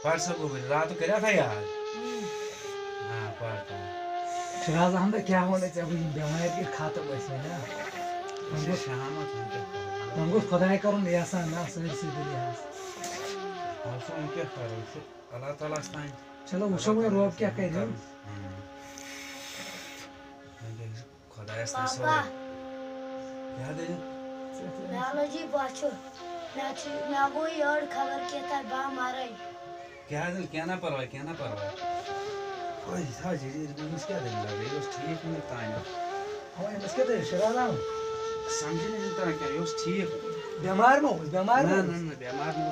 परसों को भी रात को करा था यार। हाँ पढ़ता। शराज हम तो क्या होने चाहिए अभी बीमारी के खाते वैसे ना हमको शाम को हमको खुदाई करूँ ऐसा ना सही सीधे लिहाज हमको उनके करो अल्लाह ताला स्ताइन चलो उसे वो रोब क्या कह रहे हो खुदा स्ताइन सो याद है नालोजी बाचो ना कोई और खबर के था बा मारे क्या दिल क्या ना परवाह ओए था जी क्या दिन लगे उस ठीक नहीं ताया हाँ इसके तो शराज हम समझ नहीं तरह क्या उस ठीक बीमार में ना बीमार में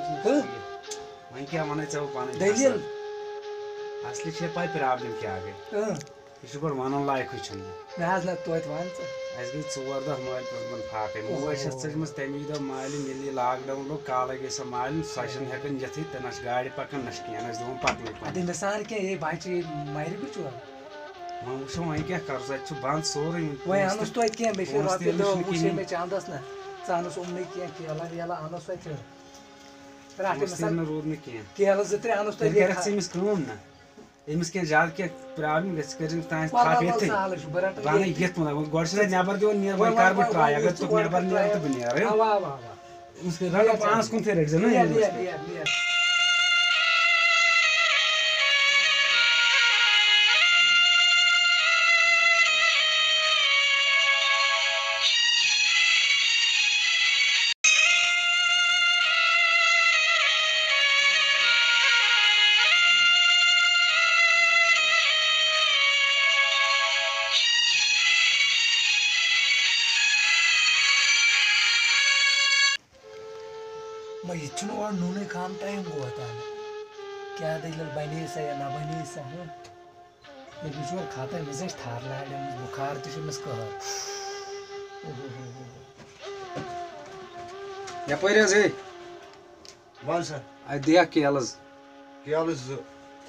वहीं क्या माने चाहो पाने दलील असली छे पाई प्रॉब्लम क्या आ गई इस पर मानो लायक कुछ नहीं मैं आज ना तो इतवान से आज गई 14 माइल पर मन फाके मोबाइल से मस्त तमीद माइल मिली लॉकडाउन लो काल गई स माइल सेशन हेकन जथि तनस गाड़ी पकन नस किया नस दोन पकने अदे नसार के ये बाची मायरे कुछ हुआ मैं उसे वहीं क्या कर सकता बांध सो रही हूं वही अनुस तो क्या बेशे रात तो उसे में चांदस ना चांदस उम्मे किया कि अल्लाह याला अनुस है थे रात में रोड में किया कि अल्लाह जितने अनुस तो ये रख मिस करूं ना एमस के ज्यादा के प्रॉब्लम गस कर तां खाफे थे बाने येत मन गोड से नेबर दो नियर बाय कार भी ट्राई अगर तो नेबर नियर तो बनिया रे वाह वाह वाह उसके रंग पांच कुन थे रेड जन लिया मैं इच्छुन और नूने काम टाइम को बता क्या दिल बनी से या ना बनी से है ये विजुअल खाता है मजे ठार लाडे बुखार तो शिमस को या पहिरे जे वन सर आई दिया केलस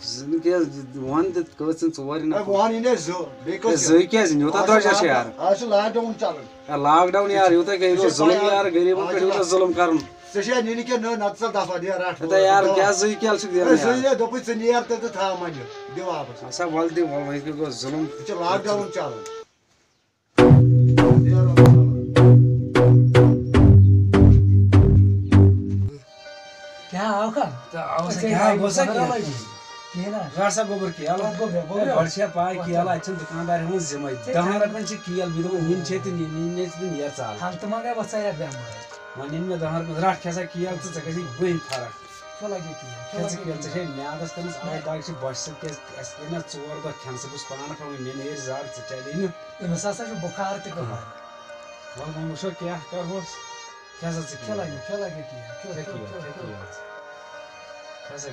जिन के वन द कोसन चोरी ना वन इन जो बेकस जई के जिन होता दर जैसे यार आज लॉकडाउन चलन लॉकडाउन यार होता के जुल्म यार गरीबों पे होता जुल्म करन सशिया नीनी के न नत्सल दफा दिया रात तो यार क्या जई के छ दिया सही है दोपहर से नियर तो था मन दे वापस ऐसा बोल दे बोल वहीं को जुल्म लॉकडाउन चलन क्या आओ का तो आओ से क्या हो सके के ना गासा गोबर कियाला वर्षा पाई कियाला अच्छा दुकानदार हम जमै 10 रुपए से कियाल बिदो नीन छेती नीन ने दिन यार चाल हम तुम्हारे बच्चा यार बेमार नीन में 10 रुपए रात कैसा कियाल तो जगह बइन फरक क्या लगे कि कैसे कियाल से म्यादस तमस आय दाग से बस के एना चोर द खान से बस पाना खाओ नीन ये जार से चले इन ये मसासा जो बुखार ते को वो मुसो क्या कर हो कैसा से क्या लगे कि कैसे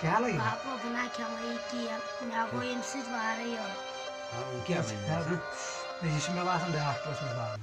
क्या लगे आपको बना क्या वही किया मैं को इनसे बाहर ही हो हां क्या बना इसमें बात हम डॉक्टर से बात